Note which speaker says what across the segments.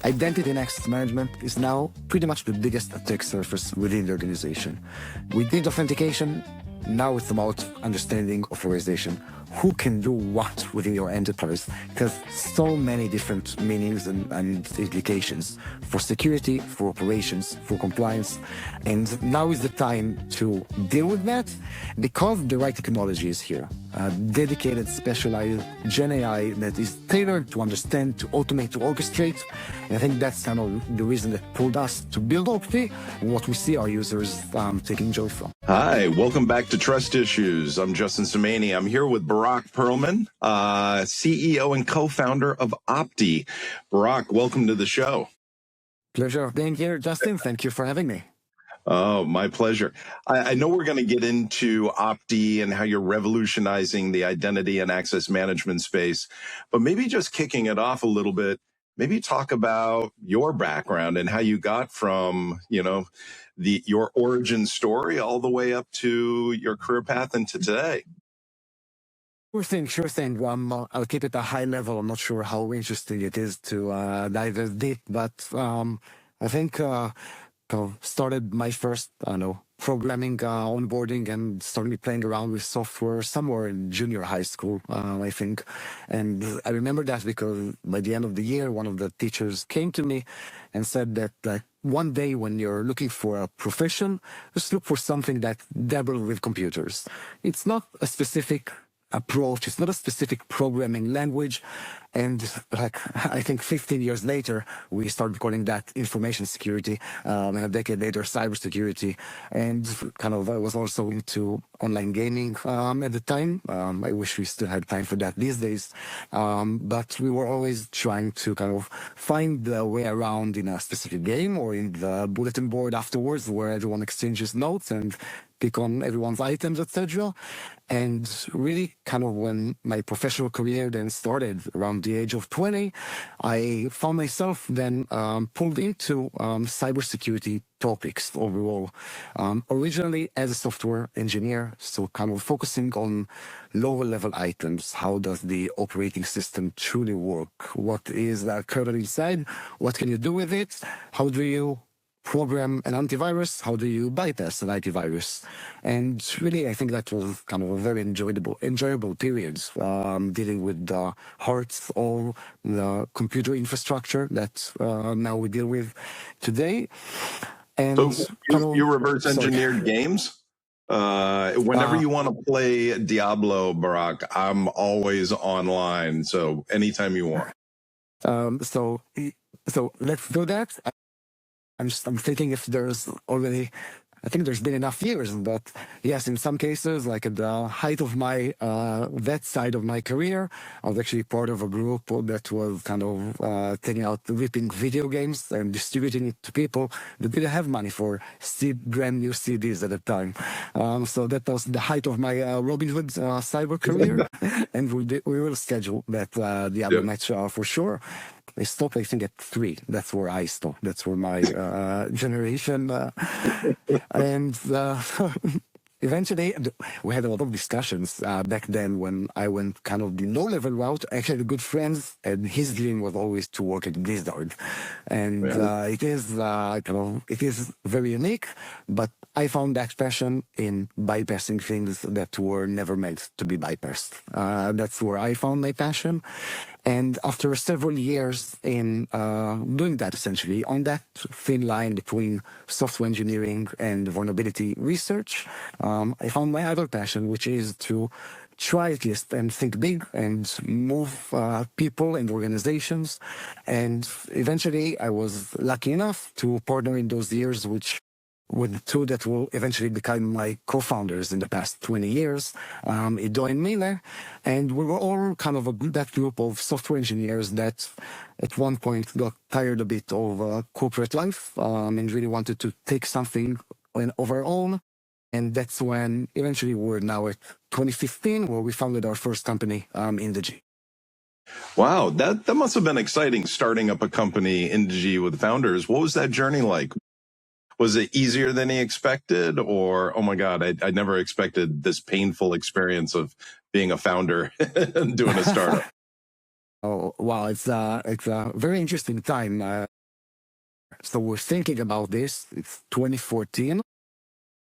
Speaker 1: Identity and access management is now pretty much the biggest attack surface within the organization. We did authentication, now it's about understanding authorization. Who can do what within your enterprise? It has so many different meanings and implications for security, for operations, for compliance. And now is the time to deal with that because the right technology is here. Dedicated, specialized Gen AI that is tailored to understand, to automate, to orchestrate. And I think that's kind of the reason that pulled us to build Opti and what we see our users taking joy from.
Speaker 2: Hi, welcome back to Trust Issues. I'm Justin Somaini. I'm here with Barak Perelman, CEO and co-founder of Opti. Barak, welcome to the show.
Speaker 1: Pleasure of being here, Justin. Thank you for having me.
Speaker 2: Oh, my pleasure. I know we're going to get into Opti and how you're revolutionizing the identity and access management space, but maybe just kicking it off a little bit, maybe talk about your background and how you got from, your origin story all the way up to your career path into today.
Speaker 1: Sure thing. I'll keep it a high level. I'm not sure how interesting it is to dive as deep, but I think started my first, programming, onboarding, and started playing around with software somewhere in junior high school, I think. And I remember that because by the end of the year, one of the teachers came to me and said that one day when you're looking for a profession, just look for something that dabbles with computers. It's not a specific approach. It's not a specific programming language. And I think 15 years later, we started calling that information security, and a decade later, cybersecurity. And I was also into online gaming at the time. I wish we still had time for that these days. But we were always trying to find the way around in a specific game or in the bulletin board afterwards where everyone exchanges notes and pick on everyone's items, etc. And really when my professional career then started around the age of 20, I found myself then pulled into cybersecurity topics overall. Originally as a software engineer, so focusing on lower level items. How does the operating system truly work? What is the kernel inside? What can you do with it? How do you program an antivirus? How do you bypass an antivirus? And really, I think that was a very enjoyable period, dealing with the hearts of the computer infrastructure that now we deal with today. And
Speaker 2: so you reverse engineered games? Whenever you want to play Diablo, Barak, I'm always online. So anytime you want.
Speaker 1: So let's do that. I'm thinking if there's already, I think there's been enough years, but yes, in some cases, like at the height of my, that side of my career, I was actually part of a group that was taking out, ripping video games and distributing it to people that didn't have money for brand new CDs at the time. So that was the height of my Robin Hood cyber career. And we will schedule that Diablo match for sure. I stopped, I think, at 3. That's where I stopped. That's where my generation. And eventually, we had a lot of discussions back then when I went the low-level route. Actually, the good friends, and his dream was always to work at Blizzard. And it is very unique, but I found that passion in bypassing things that were never meant to be bypassed. That's where I found my passion. And after several years in doing that, essentially, on that thin line between software engineering and vulnerability research, I found my other passion, which is to try at least and think big and move people and organizations. And eventually, I was lucky enough to partner in those years, with two that will eventually become my co-founders in the past 20 years, Ido and Mile. And we were all that group of software engineers that at one point got tired a bit of corporate life and really wanted to take something of our own. And that's when eventually we're now at 2015, where we founded our first company, Indigi.
Speaker 2: Wow, that must have been exciting, starting up a company, Indigi, with founders. What was that journey like? Was it easier than he expected, or, oh my God, I never expected this painful experience of being a founder and doing a startup?
Speaker 1: Oh, wow, it's a very interesting time. So we're thinking about this. It's 2014,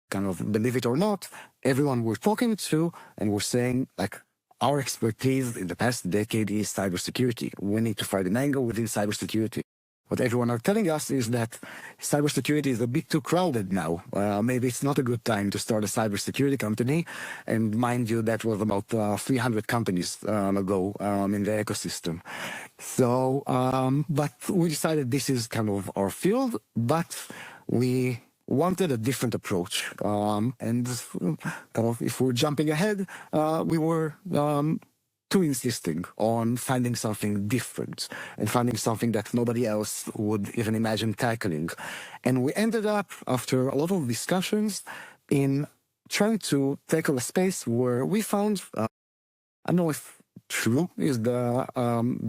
Speaker 1: kind of believe it or not, everyone we're talking to and we're saying like our expertise in the past decade is cybersecurity. We need to find an angle within cybersecurity. What everyone are telling us is that cybersecurity is a bit too crowded now. Maybe it's not a good time to start a cybersecurity company. And mind you, that was about 300 companies ago in the ecosystem. So, but we decided this is kind of our field, but we wanted a different approach. And kind of if we're jumping ahead, we were too insisting on finding something different and finding something that nobody else would even imagine tackling. And we ended up, after a lot of discussions, in trying to tackle a space where we found, I don't know if true is the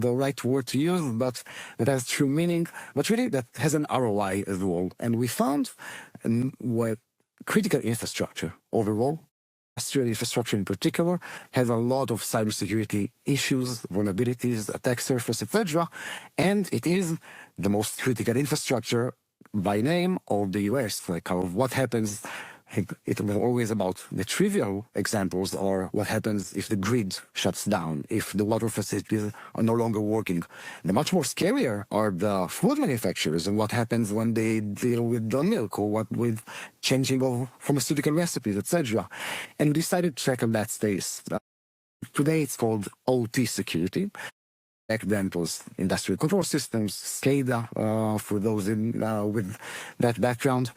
Speaker 1: right word to use, but that has true meaning, but really that has an ROI as well. And we found what critical infrastructure overall, industrial infrastructure in particular, has a lot of cybersecurity issues, vulnerabilities, attack surface, etc. And it is the most critical infrastructure by name of the US. Like what happens, it was always about the trivial examples or what happens if the grid shuts down, if the water facilities are no longer working. The much more scarier are the food manufacturers and what happens when they deal with the milk or what with changing of pharmaceutical recipes, etc. And we decided to tackle that space. Today it's called OT security. Back then it was industrial control systems, SCADA, for those in with that background.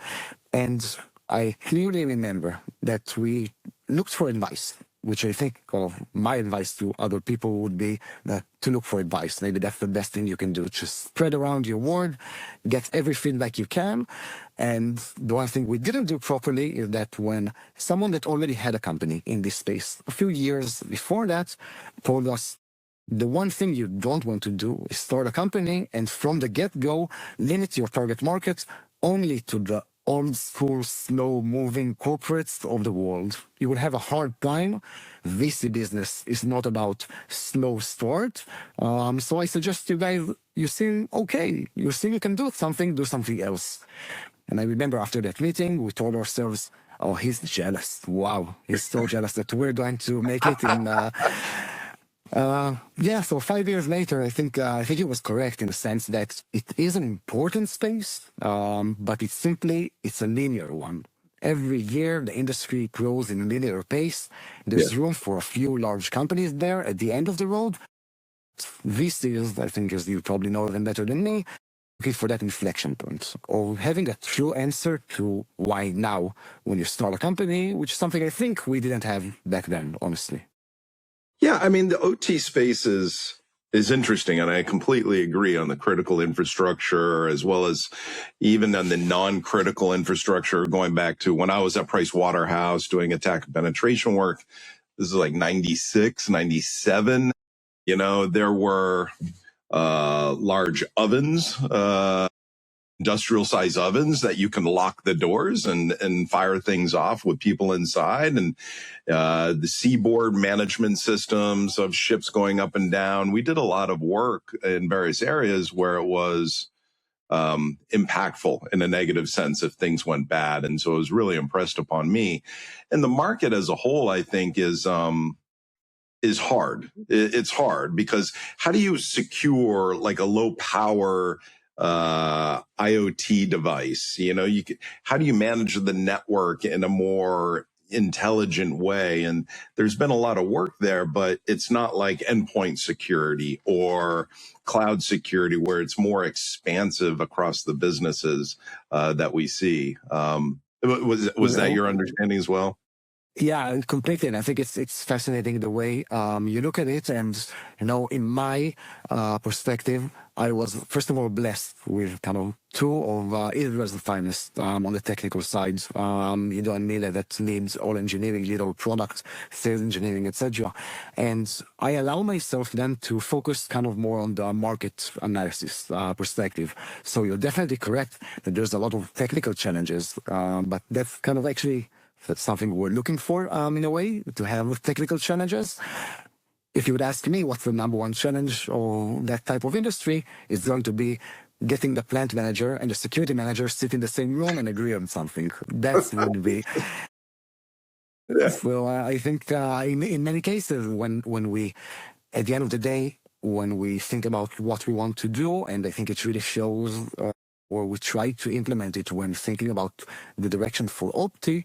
Speaker 1: And I clearly remember that we looked for advice, which I think my advice to other people would be that to look for advice. Maybe that's the best thing you can do. Just spread around your word, get every feedback you can. And the one thing we didn't do properly is that when someone that already had a company in this space a few years before that told us, the one thing you don't want to do is start a company and from the get-go limit your target market only to the old school, slow moving corporates of the world. You will have a hard time. VC business is not about slow start. So I suggest you guys, you seem okay. You seem you can do something else. And I remember after that meeting, we told ourselves, oh, he's jealous. Wow. He's so jealous that we're going to make it in, so 5 years later, I think he was correct in the sense that it is an important space, but it's a linear one. Every year, the industry grows in a linear pace. There's room for a few large companies there at the end of the road. VCs, I think, as you probably know them better than me, looking for that inflection point or having a true answer to why now when you start a company, which is something I think we didn't have back then, honestly.
Speaker 2: Yeah, I mean, the OT space is interesting, and I completely agree on the critical infrastructure as well as even on the non-critical infrastructure, going back to when I was at Price Waterhouse doing attack and penetration work. This is like 96, 97. You know, there were large ovens, industrial size ovens that you can lock the doors and fire things off with people inside, and the seaboard management systems of ships going up and down. We did a lot of work in various areas where it was impactful in a negative sense if things went bad. And so it was really impressed upon me. And the market as a whole, I think, is hard. It's hard because how do you secure like a low power IoT device? You know, how do you manage the network in a more intelligent way? And there's been a lot of work there, but it's not like endpoint security or cloud security where it's more expansive across the businesses that we see. Was that your understanding as well?
Speaker 1: Yeah, completely. And I think it's fascinating the way you look at it. And, in my perspective, I was, first of all, blessed with kind of two of Israel's finest on the technical side. And me that needs all engineering, all product, sales engineering, etc. And I allow myself then to focus kind of more on the market analysis perspective. So you're definitely correct that there's a lot of technical challenges, but that's kind of actually... That's something we're looking for in a way, to have technical challenges. if you would ask me what's the number one challenge or that type of industry, it's going to be getting the plant manager and the security manager sit in the same room and agree on something. That would be. So I think in many cases, when we, at the end of the day, when we think about what we want to do, and I think it really shows, or we try to implement it when thinking about the direction for Opti,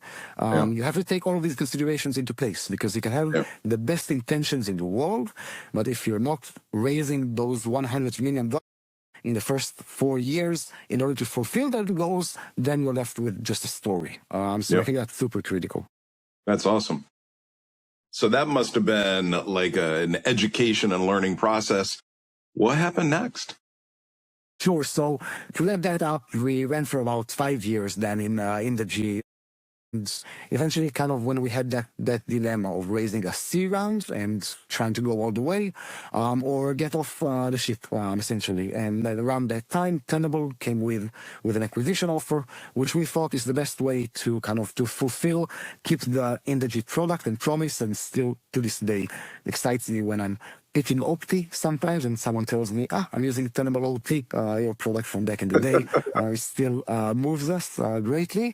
Speaker 1: you have to take all of these considerations into place, because you can have the best intentions in the world, but if you're not raising those $100 million in the first 4 years in order to fulfill those goals, then you're left with just a story. So I think that's super critical.
Speaker 2: That's awesome. So that must have been like an education and learning process. What happened next?
Speaker 1: Sure. So to wrap that up, we went for about 5 years then in the G. And eventually, kind of when we had that dilemma of raising a C round and trying to go all the way, or get off the ship, essentially. And around that time, Tenable came with an acquisition offer, which we thought is the best way to kind of to fulfill, keep the Indigi product and promise, and still to this day excites me when I'm pitching Opti sometimes and someone tells me, I'm using Tenable Opti, your product from back in the day. It still moves us greatly.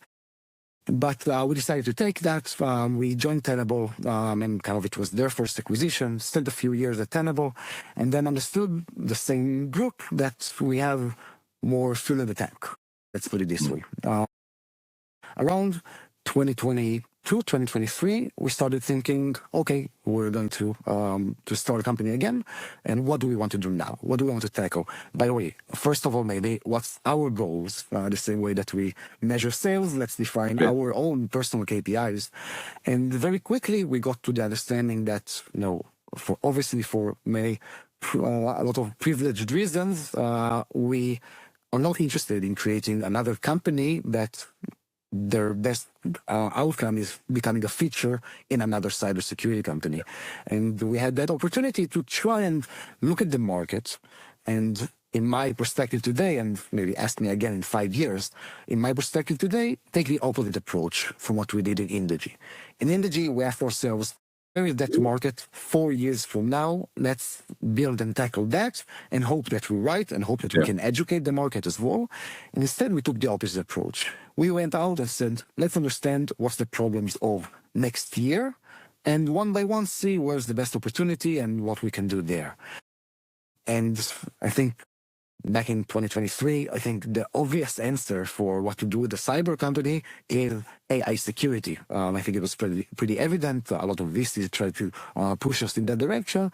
Speaker 1: But we decided to take that. We joined Tenable, and kind of it was their first acquisition, spent a few years at Tenable, and then understood the same group that we have more fuel in the tank. Let's put it this way. Around 2022, 2023, we started thinking, okay, we're going to start a company again. And what do we want to do now? What do we want to tackle? By the way, first of all, maybe what's our goals? The same way that we measure sales, let's define our own personal KPIs. And very quickly, we got to the understanding that, obviously for many, a lot of privileged reasons, we are not interested in creating another company that their best outcome is becoming a feature in another cybersecurity company. And we had that opportunity to try and look at the market. And in my perspective today, and maybe ask me again in 5 years, in my perspective today, take the opposite approach from what we did in Indigi. In Indigi, we asked ourselves, where is that market 4 years from now? Let's build and tackle that and hope that we're right and hope that we can educate the market as well. And instead, we took the opposite approach. We went out and said, let's understand what's the problems of next year and one by one see where's the best opportunity and what we can do there. And I think back in 2023, I think the obvious answer for what to do with the cyber company is AI security. I think it was pretty evident. A lot of VCs tried to push us in that direction.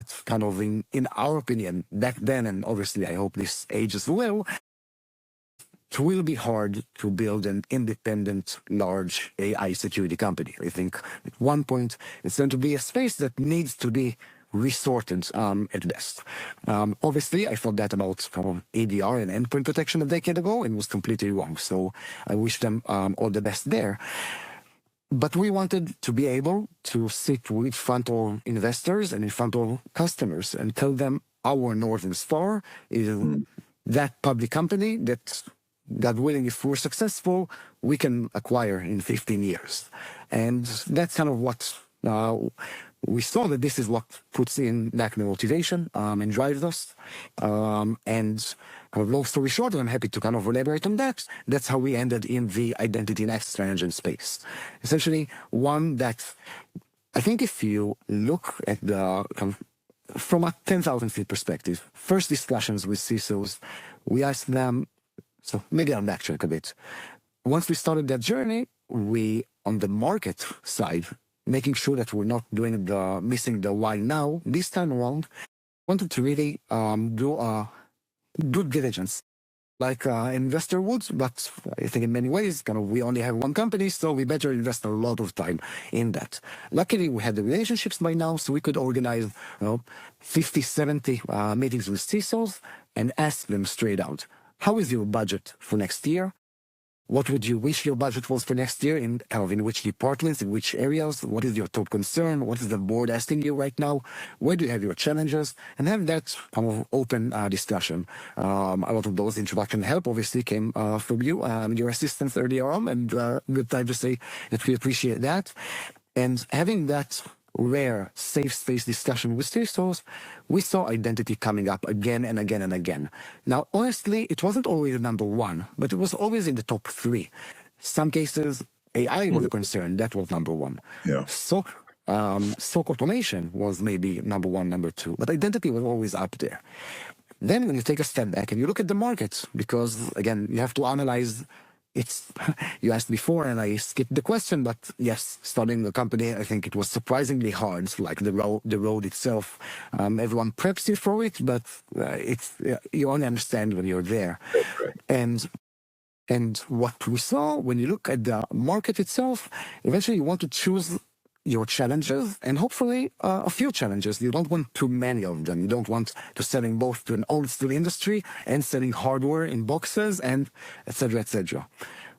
Speaker 1: It's kind of, in our opinion, back then, and obviously I hope this ages well, it will be hard to build an independent, large AI security company. I think at one point it's going to be a space that needs to be resorted at best. Obviously, I thought that about ADR and endpoint protection a decade ago and was completely wrong. So I wish them all the best there. But we wanted to be able to sit in front of investors and in front of customers and tell them our Northern Star is that public company that, God willing, if we're successful, we can acquire in 15 years. And that's kind of what we saw, that this is what puts in back the motivation and drives us. And long story short, I'm happy to kind of elaborate on that. That's how we ended in the identity and access management space. Essentially, one that I think if you look at the from a 10,000 feet perspective, first discussions with CISOs, we asked them, so maybe I'll backtrack a bit. Once we started that journey, we, on the market side, making sure that we're not missing the why now, this time around, wanted to really do a due diligence, like an investor would, but I think in many ways, we only have one company, so we better invest a lot of time in that. Luckily, we had the relationships by now, so we could organize 50, 70 meetings with CISOs and ask them straight out, how is your budget for next year? What would you wish your budget was for next year, in which departments, in which areas? What is your top concern? What is the board asking you right now? Where do you have your challenges? And have that open discussion. A lot of those introduction help obviously came from you and your assistance earlier on, and good time to say that we appreciate that. And having that rare safe space discussion with CISOs, we saw identity coming up again and again and again. Now, honestly, it wasn't always number one, but it was always in the top three. Some cases, AI was a concern. That was number one.
Speaker 2: Yeah.
Speaker 1: SOC automation was maybe number one, number two, but identity was always up there. Then when you take a step back and you look at the market, because again, you have to analyze it's, you asked before and I skipped the question, but yes, starting the company, I think it was surprisingly hard. Like the road itself, everyone preps you for it, but you only understand when you're there. And what we saw when you look at the market itself, eventually you want to choose your challenges and hopefully a few challenges. You don't want too many of them. You don't want to selling both to an old school industry and selling hardware in boxes and et cetera, et cetera.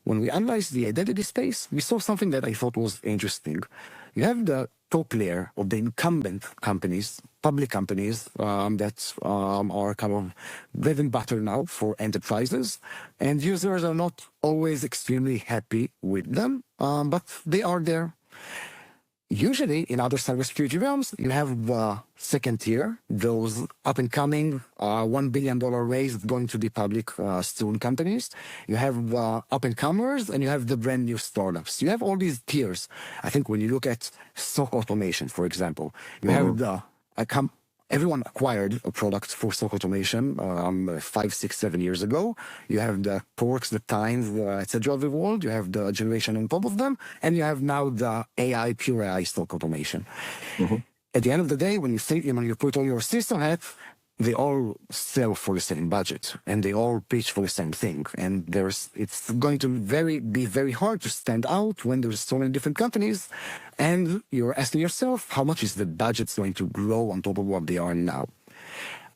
Speaker 1: When we analyzed the identity space, we saw something that I thought was interesting. You have the top layer of the incumbent companies, public companies that are kind of bread and butter now for enterprises, and users are not always extremely happy with them, but they are there. Usually, in other cybersecurity realms, you have the second tier, those up-and-coming $1 billion raise going to the public soon companies. You have the up-and-comers, and you have the brand-new startups. You have all these tiers. I think when you look at SOC automation, for example, you have the everyone acquired a product for SOC automation 5, 6, 7 years ago. You have the Torx, the Times, etc. of the world. You have the generation on top of them, and you have now the AI, pure AI SOC automation. At the end of the day, when you put all your system hats, they all sell for the same budget, and they all pitch for the same thing. And it's going to be very hard to stand out when there's so many different companies, and you're asking yourself, how much is the budget going to grow on top of what they are now?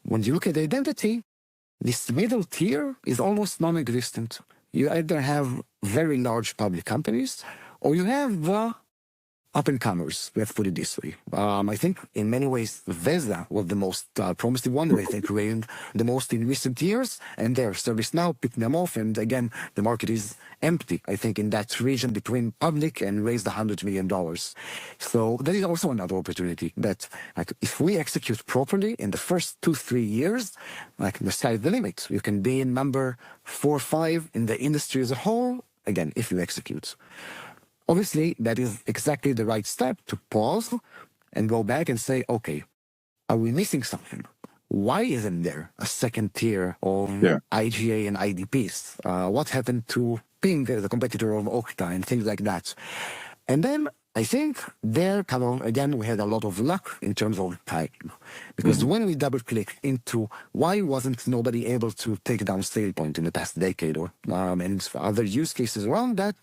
Speaker 1: When you look at identity, this middle tier is almost non-existent. You either have very large public companies, or you have up-and-comers, let's put it this way. I think in many ways, Vesa was the most promising one that I think reigned the most in recent years, and their ServiceNow picked them off, and again, the market is empty, I think, in that region between public and raised $100 million. So that is also another opportunity that, like, if we execute properly in the first 2-3 years, like, the sky's the limit. You can be in number 4 or 5 in the industry as a whole, again, if you execute. Obviously, that is exactly the right step to pause and go back and say, okay, are we missing something? Why isn't there a second tier of IGA and IDPs? What happened to Ping, the competitor of Opti, and things like that? And then I think there, again, we had a lot of luck in terms of timing. Because when we double-click into why wasn't nobody able to take down SailPoint in the past decade or and other use cases around that,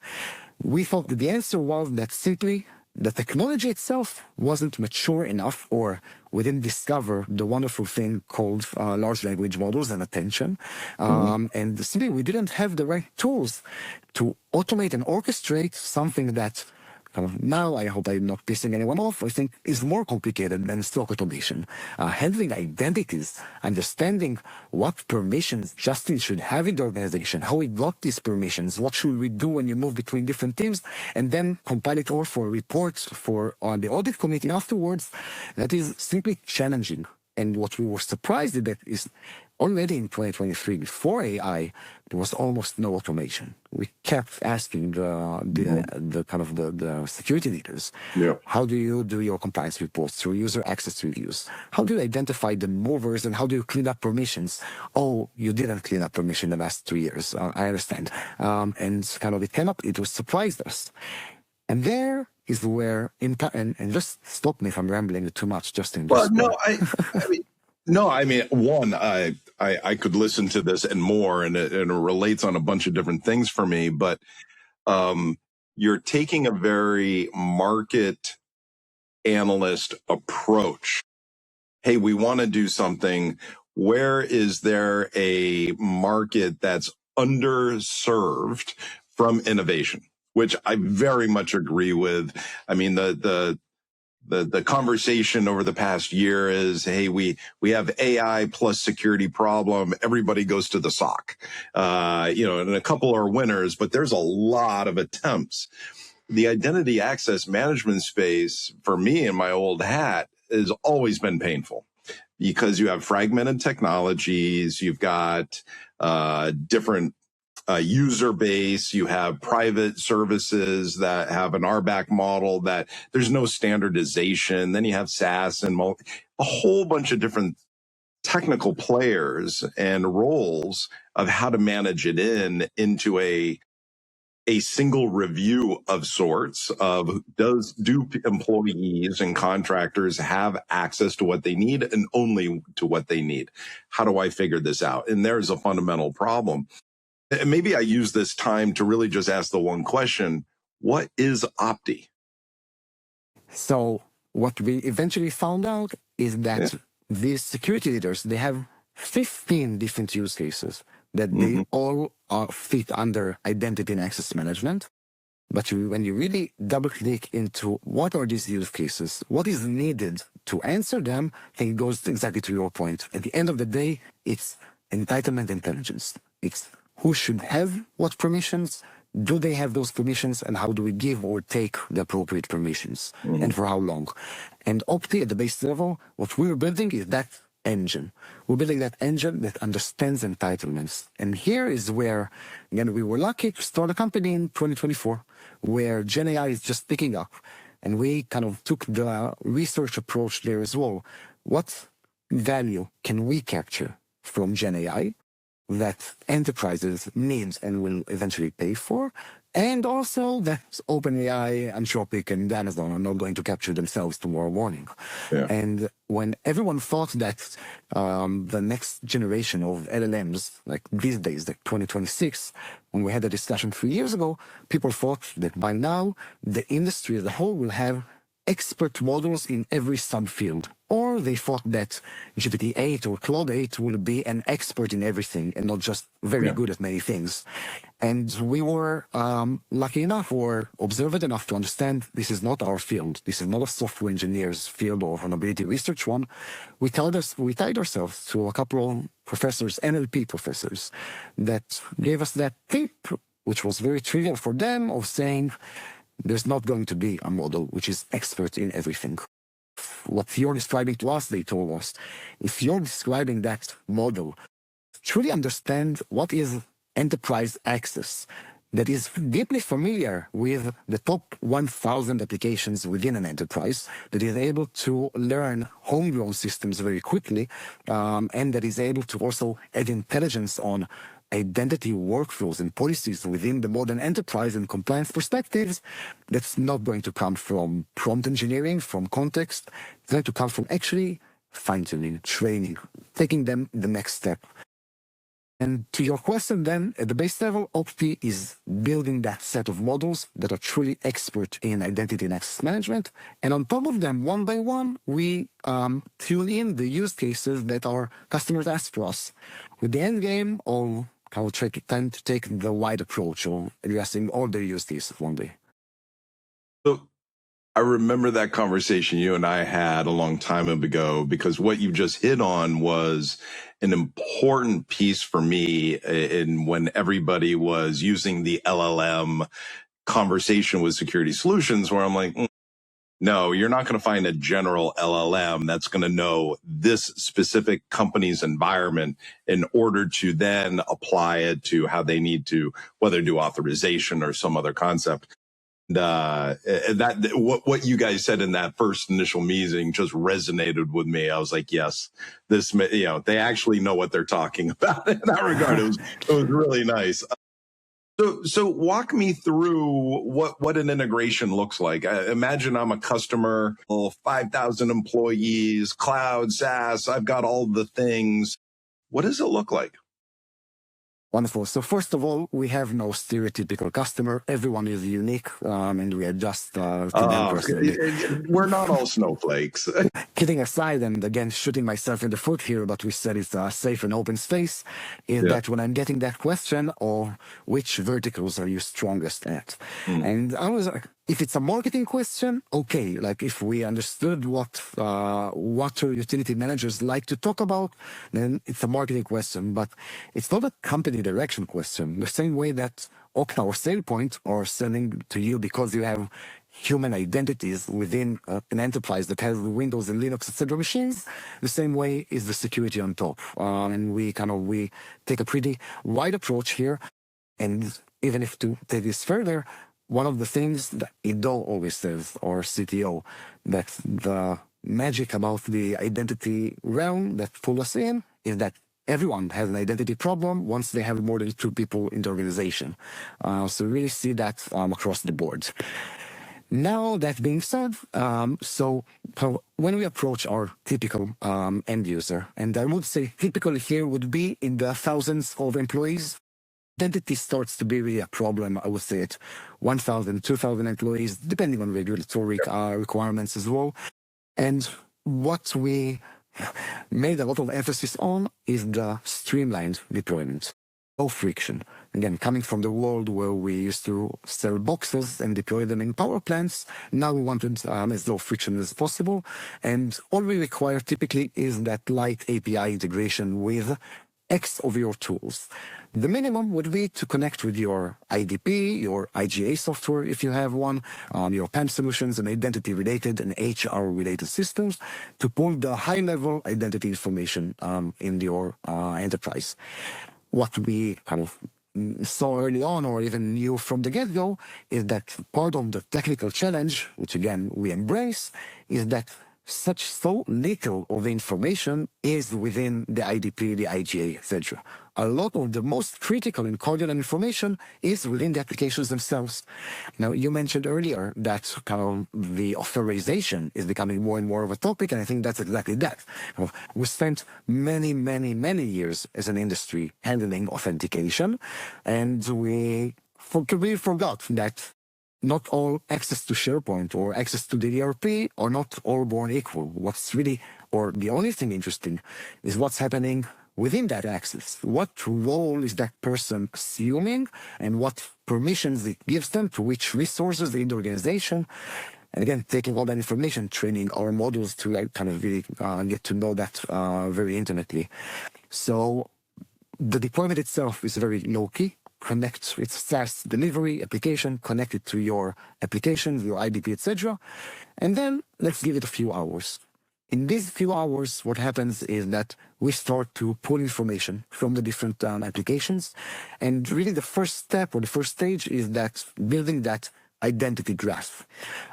Speaker 1: we thought that the answer was that simply the technology itself wasn't mature enough, or we didn't discover the wonderful thing called large language models and attention. And simply we didn't have the right tools to automate and orchestrate something that now, I hope I'm not pissing anyone off, I think is more complicated than SOC automation. Handling identities, understanding what permissions Justin should have in the organization, how we got these permissions, what should we do when you move between different teams, and then compile it all for reports on the audit committee afterwards. That is simply challenging. And what we were surprised at is already in 2023, before AI, there was almost no automation. We kept asking the security leaders, how do you do your compliance reports through user access reviews? How do you identify the movers and how do you clean up permissions? Oh, you didn't clean up permission in the last 3 years. I understand. And it came up, it was surprised us. And there is where, and just stop me if I'm rambling too much, Justin.
Speaker 2: Well, I mean, one, I could listen to this and more, and it relates on a bunch of different things for me, but you're taking a very market analyst approach. Hey, we want to do something. Where is there a market that's underserved from innovation? Which I very much agree with. I mean, the conversation over the past year is, hey, we have AI plus security problem. Everybody goes to the SOC, and a couple are winners, but there's a lot of attempts. the identity access management space for me in my old hat has always been painful because you have fragmented technologies, you've got different user base, you have private services that have an RBAC model that there's no standardization. Then you have SaaS and a whole bunch of different technical players and roles of how to manage it into a single review of sorts of do employees and contractors have access to what they need and only to what they need? How do I figure this out? And there's a fundamental problem. And maybe I use this time to really just ask the one question: what is Opti?
Speaker 1: So what we eventually found out is that these security leaders, they have 15 different use cases that they all fit under identity and access management. But when you really double click into what are these use cases, what is needed to answer them, I think it goes exactly to your point. At the end of the day, it's entitlement intelligence. It's who should have what permissions, do they have those permissions, and how do we give or take the appropriate permissions, and for how long. And Opti, at the base level, what we're building is that engine. We're building that engine that understands entitlements. And here is where, again, we were lucky to start a company in 2024, where Gen AI is just picking up. And we kind of took the research approach there as well. What value can we capture from Gen AI that enterprises need and will eventually pay for? And also that OpenAI, Anthropic, and Amazon are not going to capture themselves tomorrow morning. Yeah. And when everyone thought that the next generation of LLMs, like these days, like 2026, when we had a discussion 3 years ago, people thought that by now the industry as a whole will have expert models in every subfield. Or they thought that GPT-8 or Claude 8 will be an expert in everything and not just very good at many things. And we were lucky enough or observant enough to understand this is not our field. This is not a software engineer's field or vulnerability research one. We tied ourselves to a couple of professors, NLP professors, that gave us that tip, which was very trivial for them, of saying there's not going to be a model which is expert in everything. What you're describing to us, they told us, if you're describing that model, truly understand what is enterprise access that is deeply familiar with the top 1,000 applications within an enterprise, that is able to learn homegrown systems very quickly, and that is able to also add intelligence on identity workflows and policies within the modern enterprise and compliance perspectives. That's not going to come from prompt engineering, from context. It's going to come from actually fine-tuning, training, taking them the next step. And to your question then, at the base level, Opti is building that set of models that are truly expert in identity and access management. And on top of them, one by one, we tune in the use cases that our customers ask for us, with the end game of I will tend to take the wide approach of addressing all the use cases one day.
Speaker 2: So I remember that conversation you and I had a long time ago, because what you just hit on was an important piece for me in when everybody was using the LLM conversation with security solutions, where I'm like, no, you're not going to find a general LLM that's going to know this specific company's environment in order to then apply it to how they need to, whether do authorization or some other concept. What you guys said in that first initial meeting just resonated with me. I was like, yes, this, they actually know what they're talking about in that regard. It was really nice. So walk me through what an integration looks like. Imagine I'm a customer, 5,000 employees, cloud, SaaS. I've got all the things. What does it look like?
Speaker 1: Wonderful. So first of all, we have no stereotypical customer. Everyone is unique, and we adjust to them personally.
Speaker 2: We're not all snowflakes.
Speaker 1: Kidding aside, and again, shooting myself in the foot here, but we said it's a safe and open space, is that when I'm getting that question of which verticals are you strongest at? And I was If it's a marketing question, okay, like if we understood what water utility managers like to talk about, then it's a marketing question, but it's not a company direction question. The same way that Okta or SailPoint are selling to you because you have human identities within an enterprise that has Windows and Linux, etc. machines, the same way is the security on top. And we take a pretty wide approach here. And even if to take this further, one of the things that Ido always says, or CTO, that the magic about the identity realm that pull us in is that everyone has an identity problem once they have more than 2 people in the organization. So we really see that across the board. Now, that being said, so when we approach our typical end user, and I would say typical here would be in the thousands of employees, identity starts to be really a problem. I would say at 1,000, 2,000 employees, depending on regulatory requirements as well. And what we made a lot of emphasis on is the streamlined deployment. Low friction. Again, coming from the world where we used to sell boxes and deploy them in power plants, now we wanted as low friction as possible. And all we require typically is that light API integration with X of your tools. The minimum would be to connect with your IDP, your IGA software, if you have one, your PAM solutions and identity-related and HR-related systems to pull the high-level identity information in your enterprise. What we kind of saw early on or even knew from the get-go is that part of the technical challenge, which again we embrace, is that so little of the information is within the IDP, the IGA, etc. A lot of the most critical and cardinal information is within the applications themselves. Now, you mentioned earlier that kind of the authorization is becoming more and more of a topic, and I think that's exactly that. We spent many, many, many years as an industry handling authentication, and we completely forgot that not all access to SharePoint or access to the ERP are not all born equal. What's really, or the only thing interesting is what's happening within that access. What role is that person assuming and what permissions it gives them to which resources in the organization. And again, taking all that information, training our models to kind of really get to know that very intimately. So the deployment itself is very low-key. Connect with SaaS delivery application, connect it to your applications, your IDP, etc. And then let's give it a few hours. In these few hours, what happens is that we start to pull information from the different applications. And really the first step or the first stage is that building that identity graph.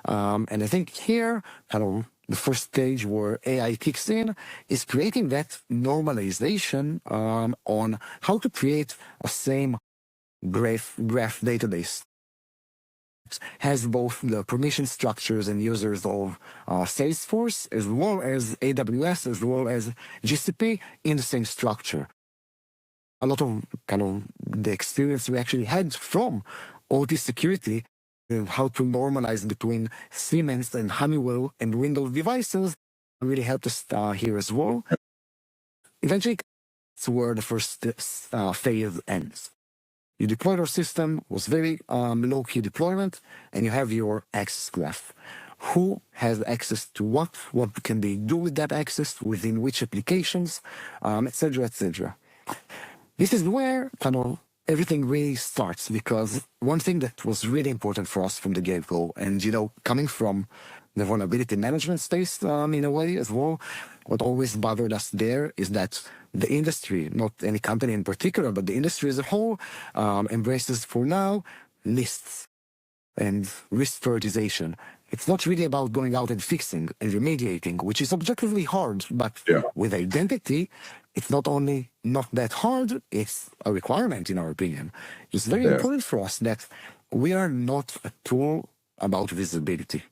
Speaker 1: And I think here, the first stage where AI kicks in is creating that normalization on how to create a same graph database. It has both the permission structures and users of Salesforce as well as AWS as well as GCP in the same structure. A lot of the experience we actually had from OT security, how to normalize between Siemens and Honeywell and Windows devices really helped us here as well. Eventually, it's where the first phase ends. You deployed our system, was very low-key deployment, and you have your access graph. Who has access to what can they do with that access, within which applications, etc., etc. This is where everything really starts, because one thing that was really important for us from the get-go, and coming from the vulnerability management space in a way as well, what always bothered us there is that the industry, not any company in particular, but the industry as a whole, embraces for now lists and risk prioritization. It's not really about going out and fixing and remediating, which is objectively hard, but with identity, it's not only not that hard, it's a requirement in our opinion. It's very important for us that we are not a tool about visibility.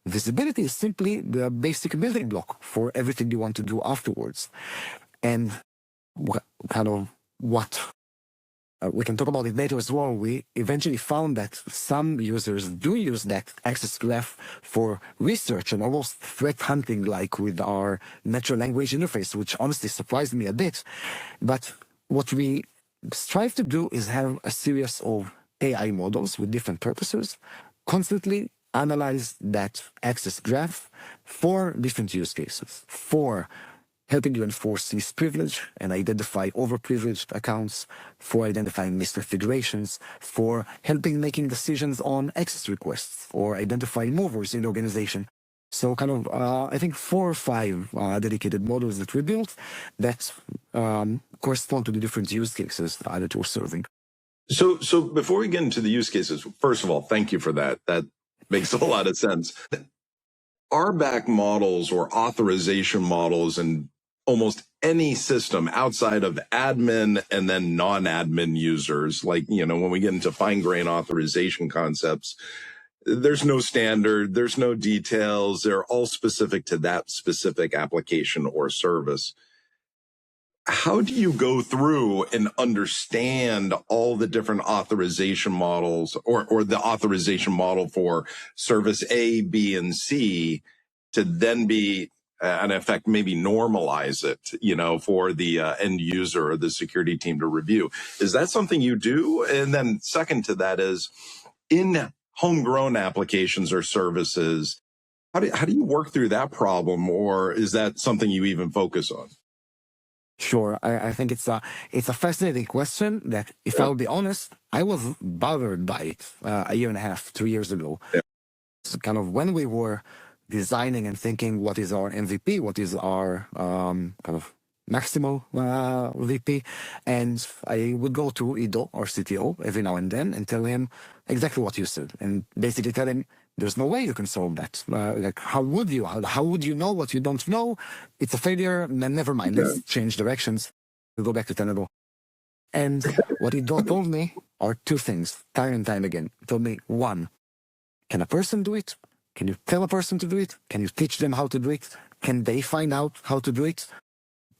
Speaker 1: Visibility is simply the basic building block for everything you want to do afterwards. And we can talk about it later as well. We eventually found that some users do use that access graph for research and almost threat hunting, like with our natural language interface, which honestly surprised me a bit. But what we strive to do is have a series of AI models with different purposes, constantly analyze that access graph for different use cases, for helping you enforce least privilege and identify overprivileged accounts, for identifying misconfigurations, for helping making decisions on access requests, or identifying movers in the organization. So kind of, I think 4 or 5 dedicated models that we built that correspond to the different use cases that we're serving.
Speaker 2: So before we get into the use cases, first of all, thank you for that. That makes a lot of sense. RBAC models or authorization models in almost any system outside of admin and then non-admin users, like, when we get into fine-grained authorization concepts, there's no standard, there's no details, they're all specific to that specific application or service. How do you go through and understand all the different authorization models or the authorization model for service A, B, and C to then be, in effect, maybe normalize it, for the end user or the security team to review? Is that something you do? And then second to that is, in homegrown applications or services, how do you work through that problem, or is that something you even focus on?
Speaker 1: Sure. I think it's a fascinating question that, if I'll be honest, I was bothered by it 1.5 2 years ago.
Speaker 2: Yeah.
Speaker 1: So kind of when we were designing and thinking what is our MVP, what is our kind of maximal VP, and I would go to Ido, our CTO, every now and then and tell him exactly what you said, and basically tell him, there's no way you can solve that. Like, how would you? How would you know what you don't know? It's a failure. Never mind. Let's change directions. We'll go back to Tenable. And what he told me are 2 things, time and time again. He told me, 1, can a person do it? Can you tell a person to do it? Can you teach them how to do it? Can they find out how to do it?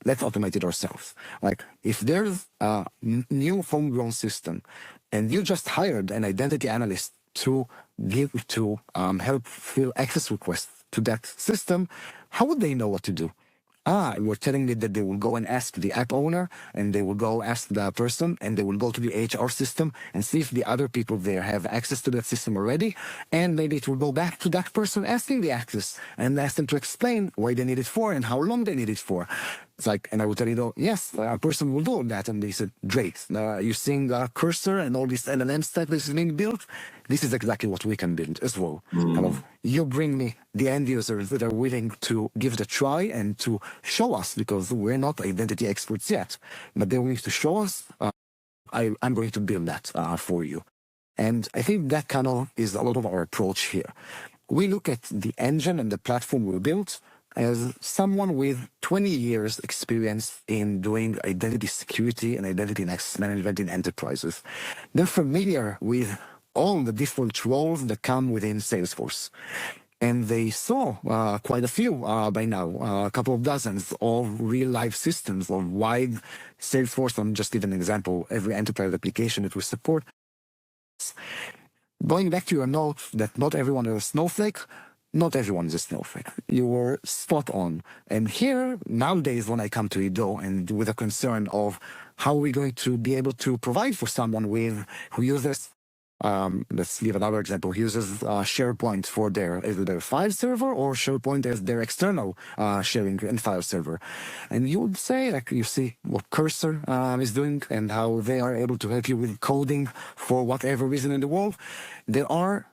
Speaker 1: Let's automate it ourselves. Like, if there's a new homegrown system and you just hired an identity analyst to help fill access requests to that system, how would they know what to do? You're telling me that they will go and ask the app owner, and they will go ask the person, and they will go to the HR system and see if the other people there have access to that system already, and maybe it will go back to that person asking the access and ask them to explain why they need it for and how long they need it for. It's like, and I would tell you, yes, a person will do that. And they said, great. You're seeing the cursor and all this LLM stack that is being built. This is exactly what we can build as well. Kind of, you bring me the end users that are willing to give it a try and to show us, because we're not identity experts yet, but they're willing to show us. I'm going to build that for you. And I think that kind of is a lot of our approach here. We look at the engine and the platform we built as someone with 20 years experience in doing identity security and identity and access management in enterprises. They're familiar with all the different roles that come within Salesforce. And they saw quite a few by now, a couple of dozens of real-life systems of wide Salesforce. I'm just giving an example, every enterprise application that we support. Going back to your note that not everyone is a snowflake, not everyone is a snowflake. You were spot on. And here, nowadays, when I come to Ido and with a concern of how are we going to be able to provide for someone who uses, let's give another example, who uses SharePoint for either their file server or SharePoint as their external sharing and file server. And you would say, like, you see what Cursor is doing and how they are able to help you with coding for whatever reason in the world. There are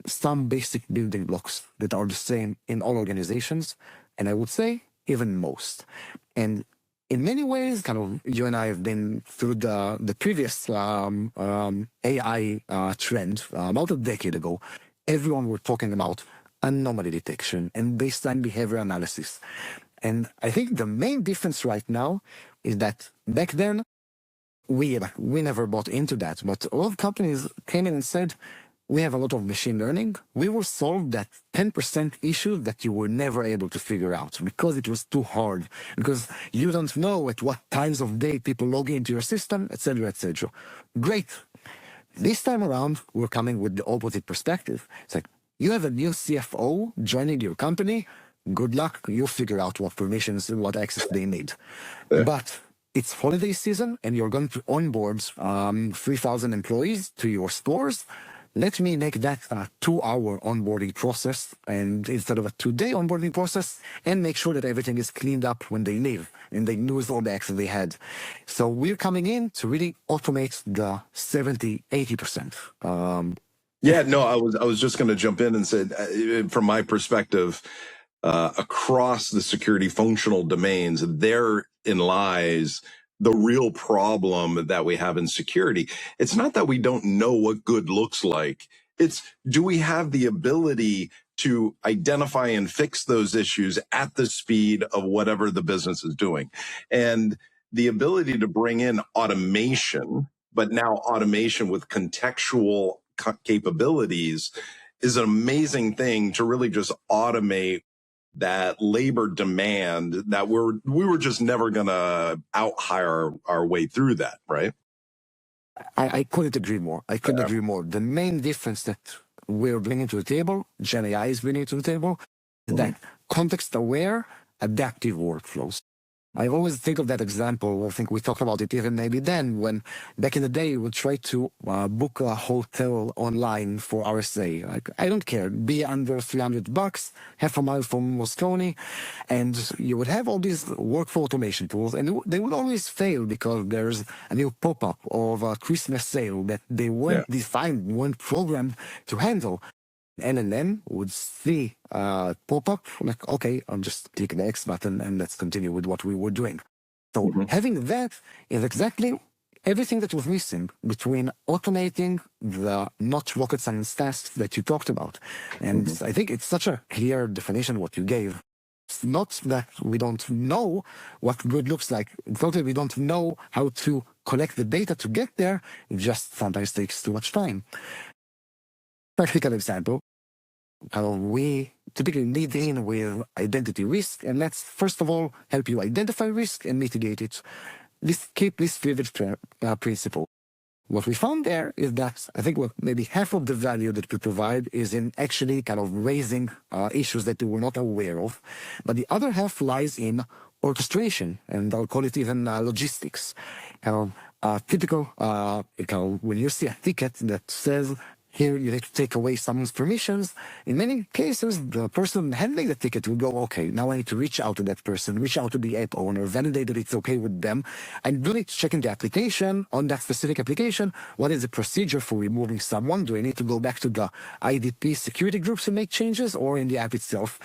Speaker 1: some basic building blocks that are the same in all organizations, and I would say even most. And in many ways, kind of, you and I have been through the previous AI trend about a decade ago. Everyone were talking about anomaly detection and baseline behavior analysis. And I think the main difference right now is that back then, we never bought into that, but a lot of companies came in and said, we have a lot of machine learning. We will solve that 10% issue that you were never able to figure out because it was too hard, because you don't know at what times of day people log into your system, etc., etc. Great. This time around, we're coming with the opposite perspective. It's like, you have a new CFO joining your company. Good luck. You'll figure out what permissions and what access they need. Yeah. But it's holiday season and you're going to onboard 3,000 employees to your stores. let me make that a 2-hour onboarding process and instead of a 2-day onboarding process, and make sure that everything is cleaned up when they leave and they lose all the access they had. So we're coming in to really automate the 70-80%.
Speaker 2: Yeah, no, I was just going to jump in and say, from my perspective, across the security functional domains, therein lies the real problem that we have in security. It's not that we don't know what good looks like. It's, do we have the ability to identify and fix those issues at the speed of whatever the business is doing? And the ability to bring in automation, but now automation with contextual capabilities, is an amazing thing to really just automate that labor demand that we were just never going to out hire our way through that, right?
Speaker 1: I couldn't agree more. I couldn't agree more. The main difference that we're bringing to the table, Gen AI is bringing to the table, is that context-aware, adaptive workflows. I always think of that example. I think we talked about it even maybe then, when back in the day we tried to book a hotel online for RSA. Like, I don't care, be under $300, half a mile from Moscone, and you would have all these workflow automation tools, and they would always fail because there's a new pop-up of a Christmas sale that they weren't designed, weren't programmed to handle. LLM would see pop-up, like, okay, I'll just click the X button and let's continue with what we were doing. So having that is exactly everything that was missing between automating the not rocket science tasks that you talked about. And I think it's such a clear definition what you gave. It's not that we don't know what good looks like. It's not that we don't know how to collect the data to get there. It just sometimes takes too much time. Practical example. We typically lead in with identity risk, and let's first of all help you identify risk and mitigate it. Keep this privilege principle. What we found there is that I think maybe half of the value that we provide is in actually kind of raising issues that we were not aware of, but the other half lies in orchestration, and I'll call it even logistics. Typical, when you see a ticket that says, here you need to take away someone's permissions. In many cases, the person handling the ticket will go, okay, now I need to reach out to that person, reach out to the app owner, validate that it's okay with them. I do need to check in the application, on that specific application, what is the procedure for removing someone? Do I need to go back to the IDP security groups and make changes, or in the app itself?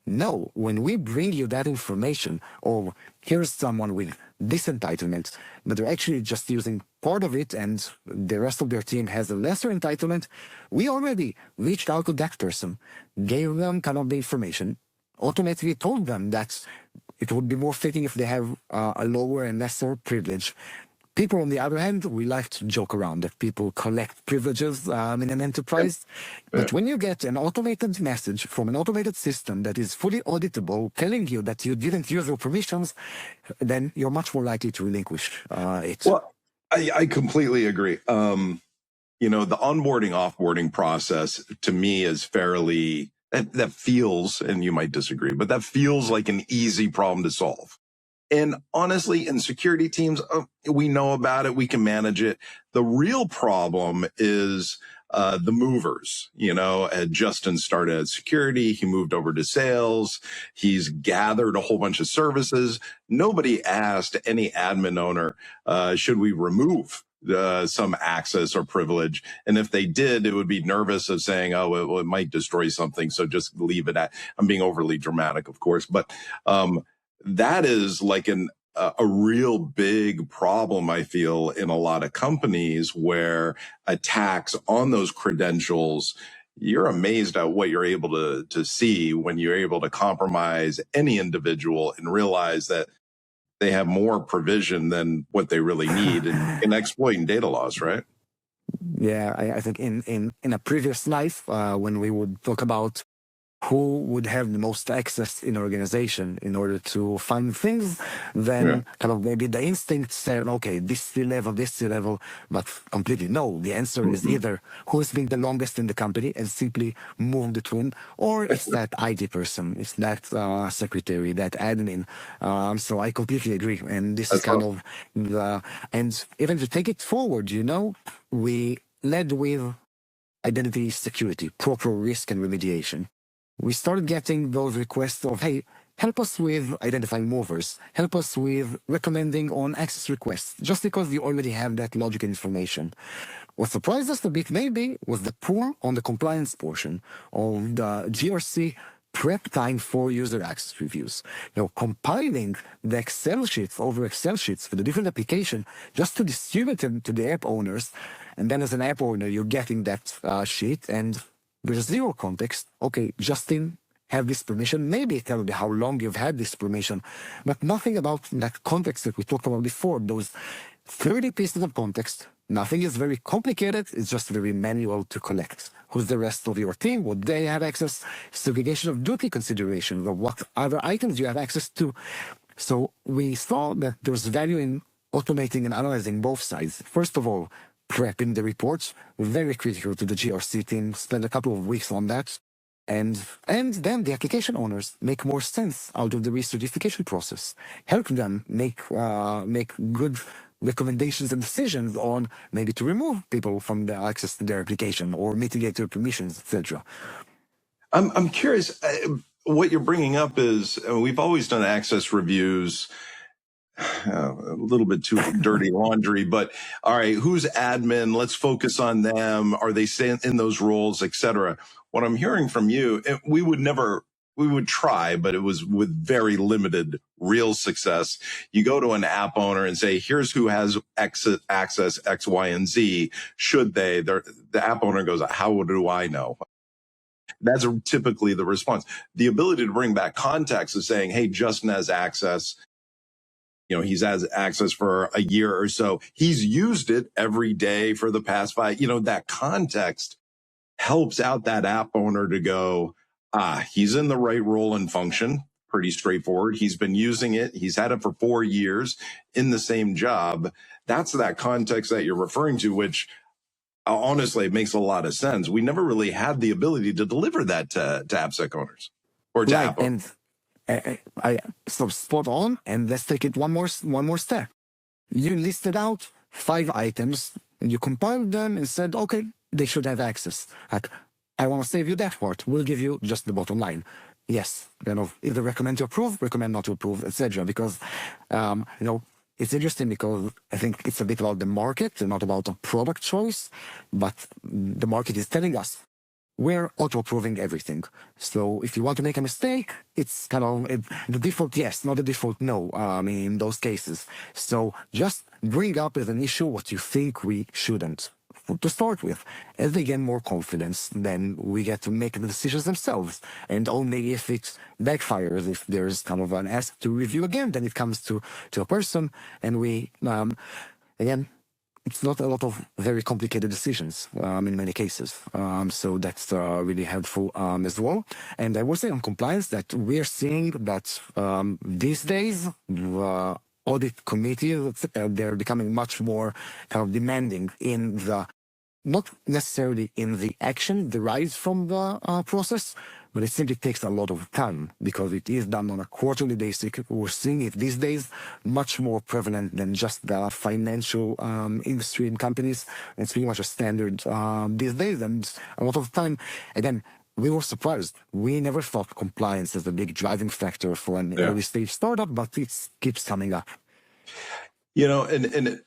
Speaker 1: No, when we bring you that information, or here's someone with this entitlement, but they're actually just using part of it and the rest of their team has a lesser entitlement, we already reached out to that person, gave them kind of the information, automatically told them that it would be more fitting if they have a lower and lesser privilege. People, on the other hand, we like to joke around that people collect privileges in an enterprise. But when you get an automated message from an automated system that is fully auditable, telling you that you didn't use your permissions, then you're much more likely to relinquish it.
Speaker 2: Well, I completely agree. You know, the onboarding, offboarding process to me is fairly, that feels, and you might disagree, but that feels like an easy problem to solve. And honestly, in security teams, we know about it. We can manage it. The real problem is the movers. You know, Justin started at security. He moved over to sales. He's gathered a whole bunch of services. Nobody asked any admin owner, should we remove some access or privilege? And if they did, it would be nervous of saying, oh, it might destroy something, so just leave it at. I'm being overly dramatic, of course, but that is like a real big problem, I feel, in a lot of companies where attacks on those credentials, you're amazed at what you're able to see when you're able to compromise any individual and realize that they have more provision than what they really need in exploiting data loss, right?
Speaker 1: Yeah, I think in a previous life, when we would talk about who would have the most access in organization in order to fund things, then kind of maybe the instinct said, okay, this C-level, but completely no. The answer is either who's been the longest in the company and simply move between, or it's that IT person, it's that secretary, that admin. So I completely agree. And this is kind of, and even to take it forward, you know, we led with identity security, proper risk and remediation. We started getting those requests of, hey, help us with identifying movers, help us with recommending on access requests, just because you already have that logic information. What surprised us a bit maybe was the pull on the compliance portion of the GRC prep time for user access reviews. Compiling the Excel sheets over Excel sheets for the different application just to distribute them to the app owners. And then as an app owner, you're getting that sheet and there's zero context. Okay, Justin, have this permission. Maybe tell me how long you've had this permission, but nothing about that context that we talked about before. Those 30 pieces of context. Nothing is very complicated. It's just very manual to collect. Who's the rest of your team? Would they have access? Segregation of duty considerations of what other items you have access to. So we saw that there's value in automating and analyzing both sides. First of all, prepping the reports, very critical to the GRC team. Spend a couple of weeks on that. And then the application owners make more sense out of the recertification process. Help them make good recommendations and decisions on maybe to remove people from the access to their application or mitigate their permissions, etc.
Speaker 2: I'm curious. What you're bringing up is we've always done access reviews. A little bit too dirty laundry, but all right, who's admin? Let's focus on them. Are they in those roles, etc.? What I'm hearing from you, we would try, but it was with very limited real success. You go to an app owner and say, here's who has access X, Y, and Z. Should they? The app owner goes, how do I know? That's typically the response. The ability to bring back context is saying, hey, Justin has access. He's has access for a year or so. He's used it every day for the past 5. That context helps out that app owner to go, he's in the right role and function. Pretty straightforward. He's been using it. He's had it for 4 years in the same job. That's that context that you're referring to, which honestly, it makes a lot of sense. We never really had the ability to deliver that to AppSec owners or to app owners.
Speaker 1: So spot on, and let's take it one more step. You listed out 5 items, and you compiled them and said, okay, they should have access. Like, I want to save you that part. We'll give you just the bottom line. Yes, either recommend to approve, recommend not to approve, etc. Because, it's interesting because I think it's a bit about the market and not about a product choice, but the market is telling us we're auto-approving everything. So if you want to make a mistake, it's kind of the default yes, not the default no, in those cases. So just bring up as an issue what you think we shouldn't. To start with, as they gain more confidence, then we get to make the decisions themselves. And only if it backfires, if there's kind of an ask to review again, then it comes to a person. And we, again, it's not a lot of very complicated decisions in many cases. So that's really helpful as well. And I will say on compliance that we're seeing that these days, audit committees, they're becoming much more kind of demanding in the, not necessarily in the action derived from the process, but it simply takes a lot of time because it is done on a quarterly basis. We're seeing it these days much more prevalent than just the financial industry and companies. It's pretty much a standard these days, and a lot of time, again, we were surprised. We never thought compliance as a big driving factor for an early stage startup, but it keeps coming up.
Speaker 2: And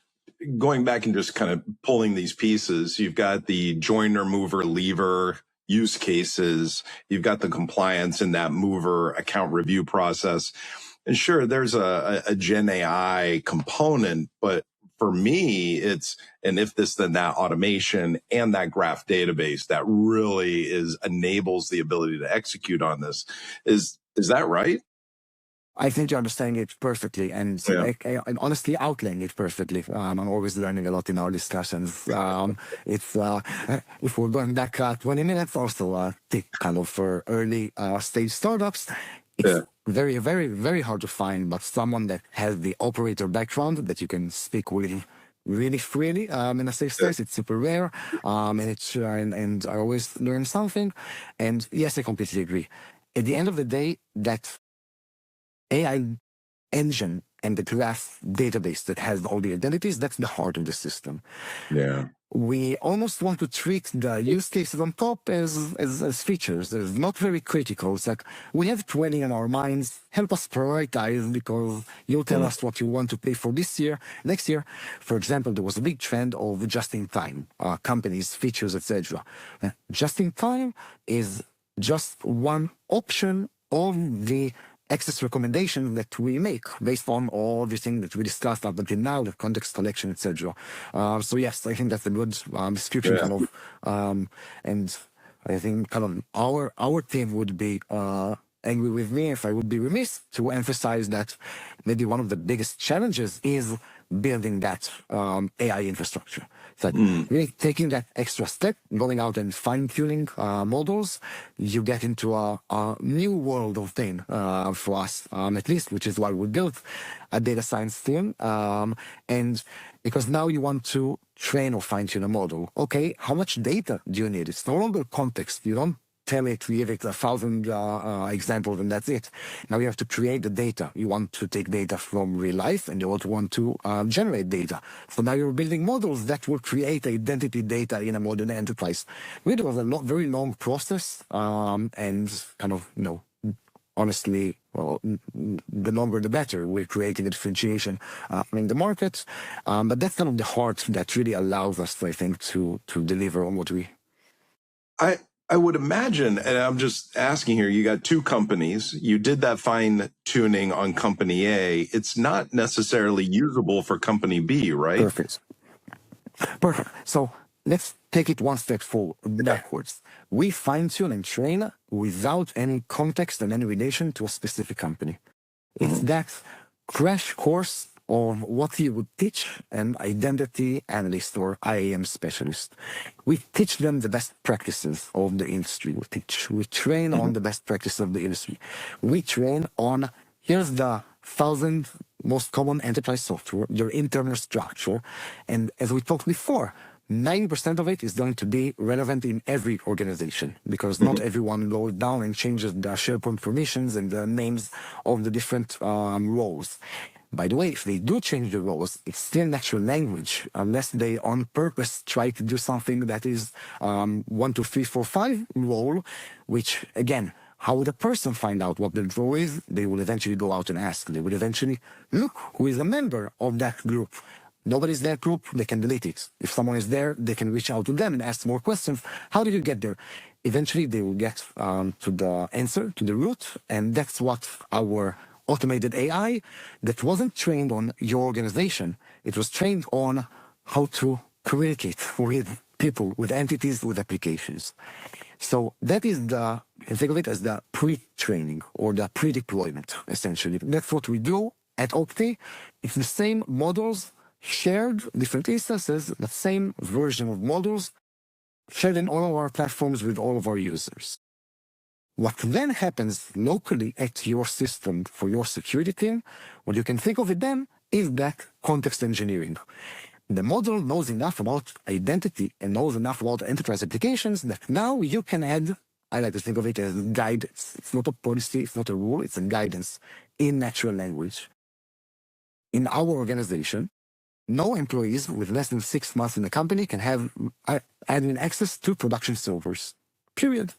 Speaker 2: going back and just kind of pulling these pieces, you've got the joiner, mover, leaver use cases. You've got the compliance in that mover account review process. And sure, there's a Gen AI component, but for me, it's an if this, then that automation and that graph database that really enables the ability to execute on this. Is that right?
Speaker 1: I think you're understanding it perfectly, and I'm honestly outlaying it perfectly. I'm always learning a lot in our discussions. It's if we're going back 20 minutes, also kind of for early stage startups, it's very, very, very hard to find, but someone that has the operator background that you can speak with really freely in a safe space. It's super rare, and I always learn something. And yes, I completely agree. At the end of the day, that AI engine and the graph database that has all the identities, that's the heart of the system.
Speaker 2: Yeah.
Speaker 1: we almost want to treat the use cases on top as features. It's not very critical. It's like we have 20 in our minds. Help us prioritize because you'll tell us what you want to pay for this year, next year. For example, there was a big trend of just-in-time companies, features, etc. Just-in-time is just one option of the access recommendation that we make based on all everything that we discussed up until now, the context collection, etc. So yes, I think that's a good description, kind of, and I think kind of our team would be angry with me if I would be remiss to emphasize that maybe one of the biggest challenges is building that AI infrastructure. So really taking that extra step, going out and fine-tuning models, you get into a new world of pain for us, at least, which is why we built a data science team. And because now you want to train or fine-tune a model. Okay, how much data do you need? It's no longer context. You don't tell it, give it 1,000 examples, and that's it. Now you have to create the data. You want to take data from real life, and you also want to generate data. So now you're building models that will create identity data in a modern enterprise. It was a very long process, and kind of, honestly, well, the longer the better. We're creating a differentiation in the market, but that's kind of the heart that really allows us, I think, to deliver on what we.
Speaker 2: I would imagine, and I'm just asking here, you got two companies, you did that fine tuning on company A. It's not necessarily usable for company B, right?
Speaker 1: Perfect. So let's take it one step forward, backwards. We fine tune and train without any context and any relation to a specific company. It's that crash course of what you would teach an identity analyst or IAM specialist. We teach them the best practices of the industry. We train on the best practices of the industry. We train on, here's the 1,000 most common enterprise software, your internal structure. And as we talked before, 90% of it is going to be relevant in every organization because not everyone goes down and changes the SharePoint permissions and the names of the different roles. By the way, if they do change the roles, it's still natural language, unless they on purpose try to do something that is 1, 2, 3, 4, 5 role, which again, how would a person find out what the role is? They will eventually go out and ask. They will eventually look who is a member of that group. Nobody's in that group, they can delete it. If someone is there, they can reach out to them and ask more questions. How did you get there? Eventually, they will get to the answer, to the root, and that's what our automated AI that wasn't trained on your organization. It was trained on how to communicate with people, with entities, with applications. So that is think of it as the pre-training or the pre-deployment, essentially. That's what we do at Opti. It's the same models, shared different instances, the same version of models, shared in all of our platforms with all of our users. What then happens locally at your system for your security team, what you can think of it then, is that context engineering. The model knows enough about identity and knows enough about enterprise applications that now you can add, I like to think of it as guidance. It's not a policy, it's not a rule, it's a guidance in natural language. In our organization, no employees with less than 6 months in the company can have admin access to production servers, period.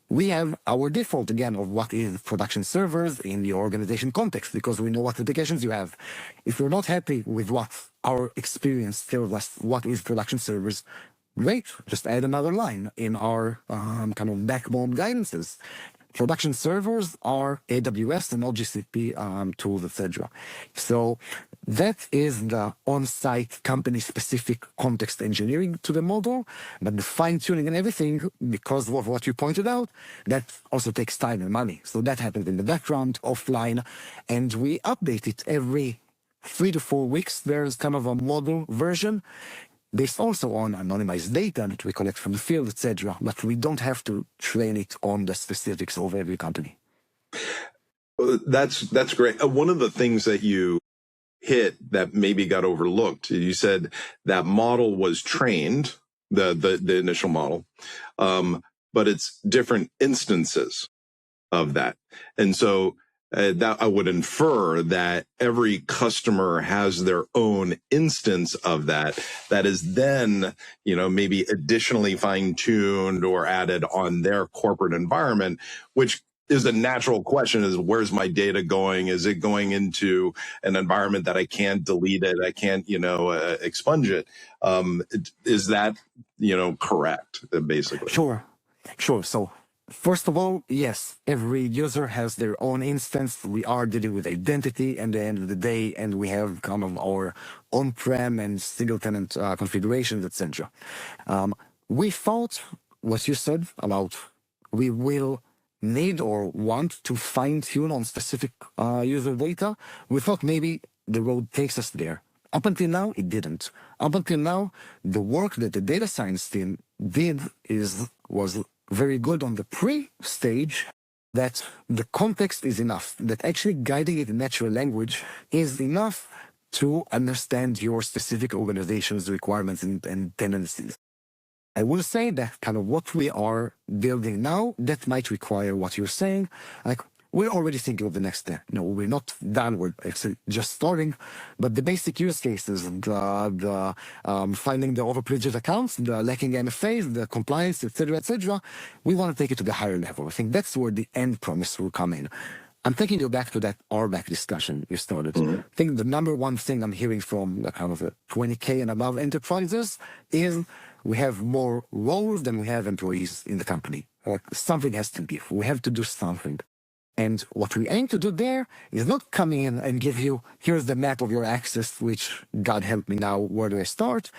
Speaker 1: We have our default, again, of what is production servers in the organization context, because we know what applications you have. If you're not happy with what our experience tells us what is production servers, great, just add another line in our kind of backbone guidances. Production servers are AWS and not GCP tools, etc. So that is the on-site company-specific context engineering to the model, but the fine-tuning and everything, because of what you pointed out, that also takes time and money. So that happens in the background, offline, and we update it every 3 to 4 weeks. There's kind of a model version based also on anonymized data that we collect from the field, etc. But we don't have to train it on the specifics of every company.
Speaker 2: That's great. One of the things that you hit that maybe got overlooked, you said that model was trained, the initial model, but it's different instances of that. And so that I would infer that every customer has their own instance of that is then, maybe additionally fine-tuned or added on their corporate environment, which is a natural question: is where's my data going? Is it going into an environment that I can't delete it? I can't, expunge it? Is that, correct, basically?
Speaker 1: Sure, sure. So first of all, yes, every user has their own instance. We are dealing with identity at the end of the day, and we have kind of our on-prem and single-tenant configurations, etc. We thought what you said about we will need or want to fine-tune on specific user data. We thought maybe the road takes us there. Up until now, it didn't. Up until now, the work that the data science team did was very good on the pre-stage, that the context is enough, that actually guiding it in natural language is enough to understand your specific organization's requirements and tendencies. I will say that kind of what we are building now, that might require what you're saying. Like, we're already thinking of the next step. No, we're not done. We're actually just starting. But the basic use cases, the finding the overprivileged accounts, the lacking MFAs, the compliance, etc., we want to take it to the higher level. I think that's where the end promise will come in. I'm taking you back to that RBAC discussion you started. Mm-hmm. I think the number one thing I'm hearing from the kind of 20K and above enterprises is we have more roles than we have employees in the company. Something has to give. We have to do something. And what we aim to do there is not come in and give you, here's the map of your access, which, God help me now, where do I start?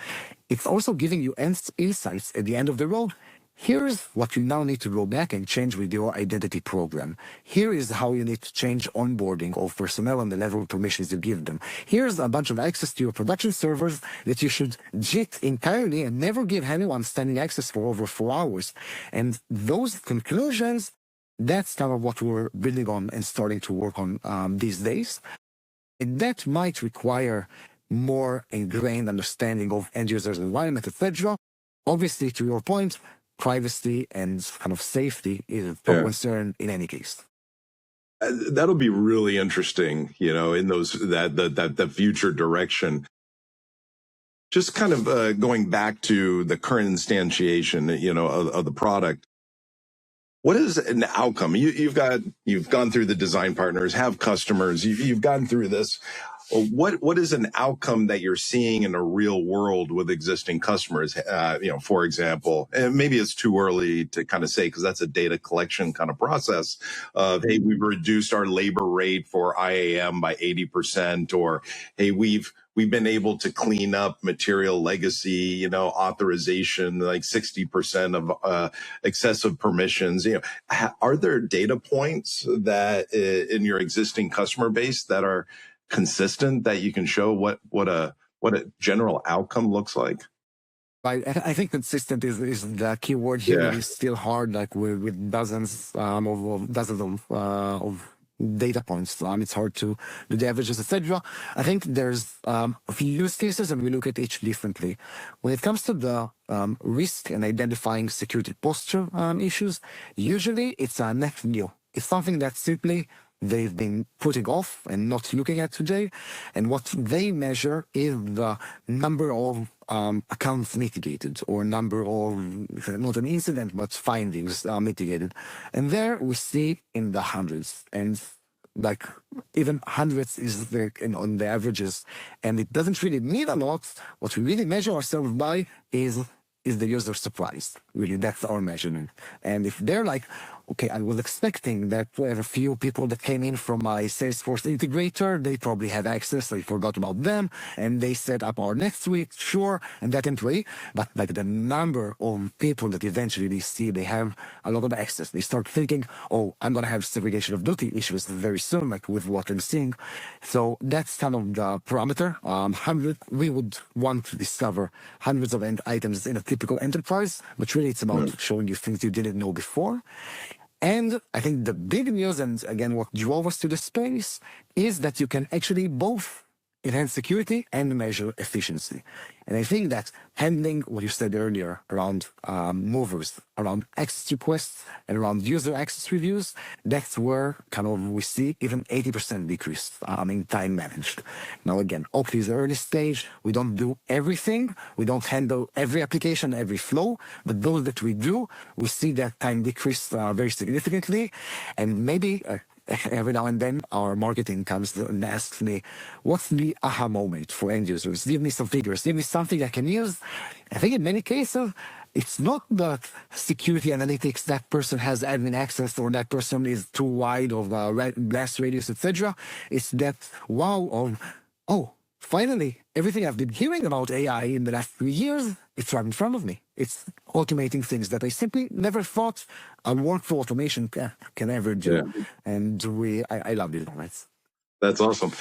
Speaker 1: It's also giving you insights at the end of the road. Here's what you now need to go back and change with your identity program. Here is how you need to change onboarding of personnel and the level of permissions you give them. Here's a bunch of access to your production servers that you should JIT entirely and never give anyone standing access for over 4 hours. And those conclusions, that's kind of what we're building on and starting to work on these days. And that might require more ingrained understanding of end users' environment, etc. Obviously, to your point, privacy and kind of safety is a top concern in any case.
Speaker 2: That'll be really interesting, in those that future direction. Just kind of going back to the current instantiation, of the product. What is an outcome? You've gone through the design partners, have customers. You've gone through this. What is an outcome that you're seeing in a real world with existing customers? For example, and maybe it's too early to kind of say because that's a data collection kind of process. Hey, we've reduced our labor rate for IAM by 80%, or hey, we've been able to clean up material legacy, authorization, like 60% of excessive permissions. Are there data points that in your existing customer base that are consistent that you can show what a general outcome looks like?
Speaker 1: I think consistent is the key word here. Yeah. It is still hard, like with dozens of data points. It's hard to do the averages, etc. I think there's a few use cases, and we look at each differently. When it comes to the risk and identifying security posture issues, usually it's a net new. It's something that simply they've been putting off and not looking at today. And what they measure is the number of accounts mitigated, or number of, not an incident, but findings mitigated. And there we see in the hundreds, and like even hundreds is on the averages. And it doesn't really mean a lot. What we really measure ourselves by is the user surprised. Really, that's our measurement. And if they're like, okay, I was expecting that a few people that came in from my Salesforce integrator, they probably have access, I forgot about them, and they set up our next week, sure, and that employee. But like the number of people that eventually they see they have a lot of access, they start thinking, oh, I'm going to have segregation of duty issues very soon, like with what I'm seeing. So that's kind of the parameter. We would want to discover hundreds of items in a typical enterprise, but really it's about showing you things you didn't know before. And I think the big news, and again, what drove us to the space, is that you can actually both enhance security and measure efficiency. And I think that handling what you said earlier around movers, around access requests, and around user access reviews, that's where kind of we see even 80% decrease in time managed. Now again, Opti is early stage. We don't do everything. We don't handle every application, every flow, but those that we do, we see that time decrease very significantly. And maybe every now and then our marketing comes and asks me, what's the aha moment for end users? Give me some figures, give me something I can use. I think in many cases, it's not that security analytics, that person has admin access or that person is too wide of blast radius, etc. It's that wow of, oh, finally, everything I've been hearing about AI in the last 3 years, it's right in front of me. It's automating things that I simply never thought a workflow automation can ever do. Yeah. And I love these moments.
Speaker 2: That's awesome.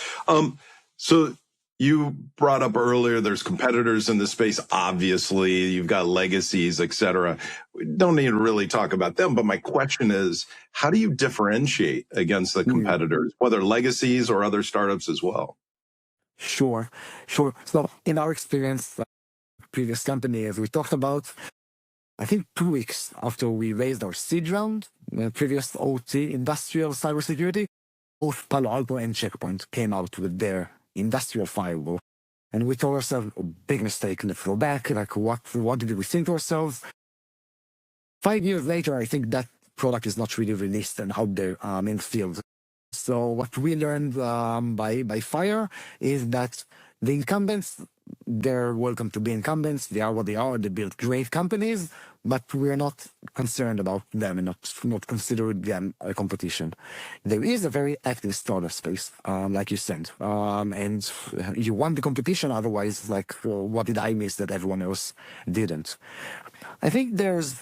Speaker 2: So you brought up earlier, there's competitors in the space. Obviously, you've got legacies, et cetera. We don't need to really talk about them. But my question is, how do you differentiate against the competitors, whether legacies or other startups as well?
Speaker 1: Sure. So in our experience, previous company, as we talked about, I think 2 weeks after we raised our seed round, the previous OT industrial cybersecurity, both Palo Alto and Checkpoint came out with their industrial firewall. And we told ourselves, a big mistake, let's go back, like what did we think to ourselves? 5 years later, I think that product is not really released and out there in the field. So what we learned by fire is that the incumbents, they're welcome to be incumbents. They are what they are. They build great companies, but we're not concerned about them and not considering them a competition. There is a very active startup space, like you said, and you want the competition. Otherwise, like, what did I miss that everyone else didn't? I think there's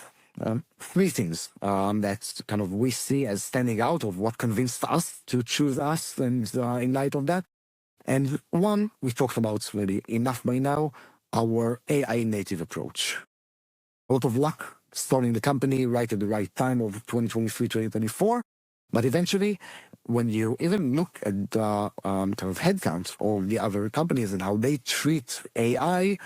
Speaker 1: 3 things that kind of we see as standing out of what convinced us to choose us, and in light of that. And one, we talked about really enough by now, our AI native approach. A lot of luck starting the company right at the right time of 2023, 2024. But eventually, when you even look at the kind of headcount of the other companies and how they treat AI,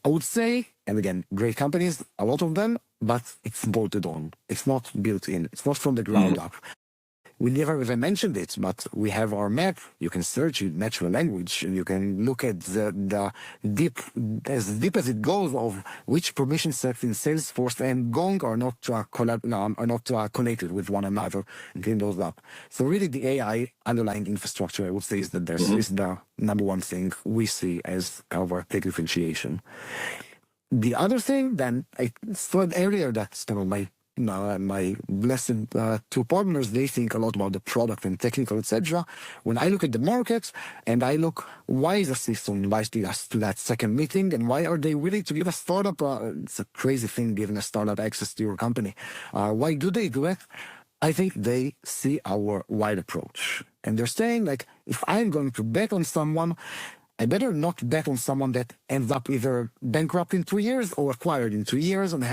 Speaker 1: I would say, and again, great companies, a lot of them, but it's bolted on. It's not built in. It's not from the ground up. We never even mentioned it, but we have our map. You can search in natural language, and you can look at the deep as it goes of which permission sets in Salesforce and Gong are not connected with one another, and clean those up. So really, the AI underlying infrastructure, I would say, is that is the number one thing we see as kind of our big differentiation. The other thing, then I said earlier, that's kind of my blessed 2 partners, they think a lot about the product and technical, etc. When I look at the market and I look, why is a system inviting us to that second meeting, and why are they willing to give a startup, it's a crazy thing giving a startup access to your company. Why do they do it? I think they see our wide approach. And they're saying, like, if I'm going to bet on someone, I better not bet on someone that ends up either bankrupt in 2 years or acquired in 2 years, and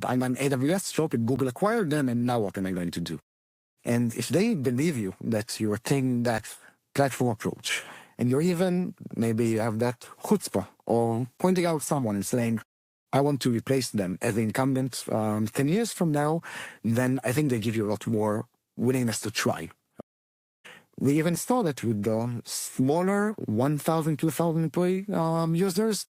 Speaker 1: I'm an AWS shop and Google acquired them, and now what am I going to do? And if they believe you that you're taking that platform approach, and you're even, maybe you have that chutzpah, or pointing out someone and saying, I want to replace them as the incumbent 10 years from now, then I think they give you a lot more willingness to try. We even saw that with the smaller 1,000, 2,000 employee users.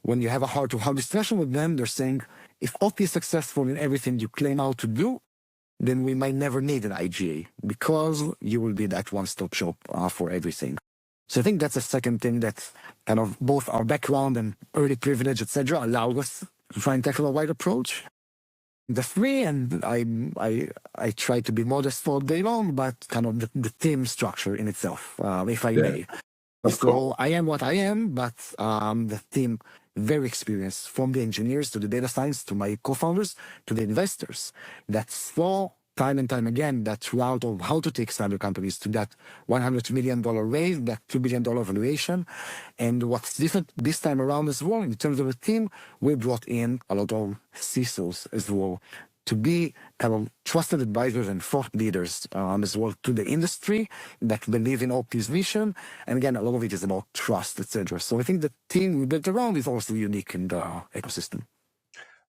Speaker 1: When you have a heart-to-heart discussion with them, they're saying, if Opti is successful in everything you claim out to do, then we might never need an IGA, because you will be that one-stop shop for everything. So I think that's a second thing that kind of both our background and early privilege, etc., allow us to try and tackle a wide approach. The 3, and I try to be modest all day long, but kind of the team structure in itself, if I may. So I am what I am, but the team, very experienced, from the engineers to the data science to my co-founders to the investors, that saw time and time again that route of how to take cyber companies to that $100 million raise, that $2 billion valuation. And what's different this time around as well, in terms of the team, we brought in a lot of CISOs as well. to be trusted advisors and thought leaders as well to the industry that believe in Opti's vision. And again, a lot of it is about trust, etc. So I think the team we built around is also unique in the ecosystem.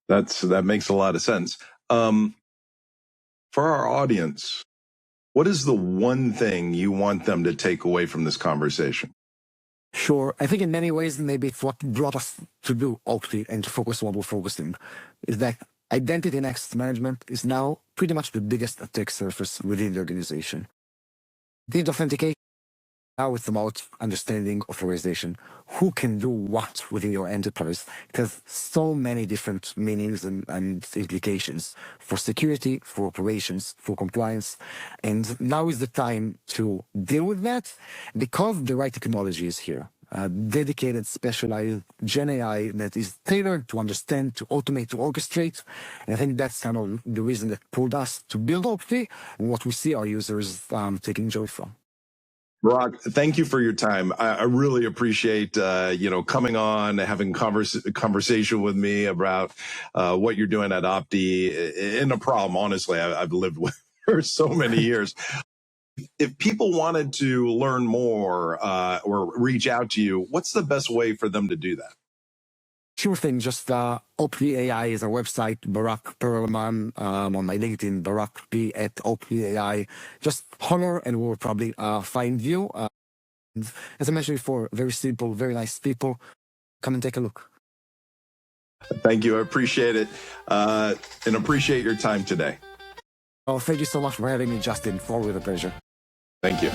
Speaker 2: That makes a lot of sense. For our audience, what is the one thing you want them to take away from this conversation?
Speaker 1: Sure. I think in many ways, maybe it's what brought us to do Opti and to focus on what we're focusing, is that identity and access management is now pretty much the biggest attack surface within the organization. Did authentication, now it's about understanding authorization. Who can do what within your enterprise? It has so many different meanings and implications for security, for operations, for compliance. And now is the time to deal with that because the right technology is here. Dedicated, specialized Gen AI that is tailored to understand, to automate, to orchestrate. And I think that's kind of the reason that pulled us to build Opti and what we see our users taking joy from.
Speaker 2: Barak, thank you for your time. I really appreciate coming on, having conversation with me about what you're doing at Opti. In a problem, honestly, I've lived with for so many years. If people wanted to learn more or reach out to you, what's the best way for them to do that?
Speaker 1: Sure thing. Just Opti AI is our website. Barak Perelman on my LinkedIn. Barak P at Opti AI. Just holler and we'll probably find you. As I mentioned before, very simple, very nice people. Come and take a look.
Speaker 2: Thank you. I appreciate it and appreciate your time today.
Speaker 1: Oh, thank you so much for having me, Justin. Always a pleasure.
Speaker 2: Thank you.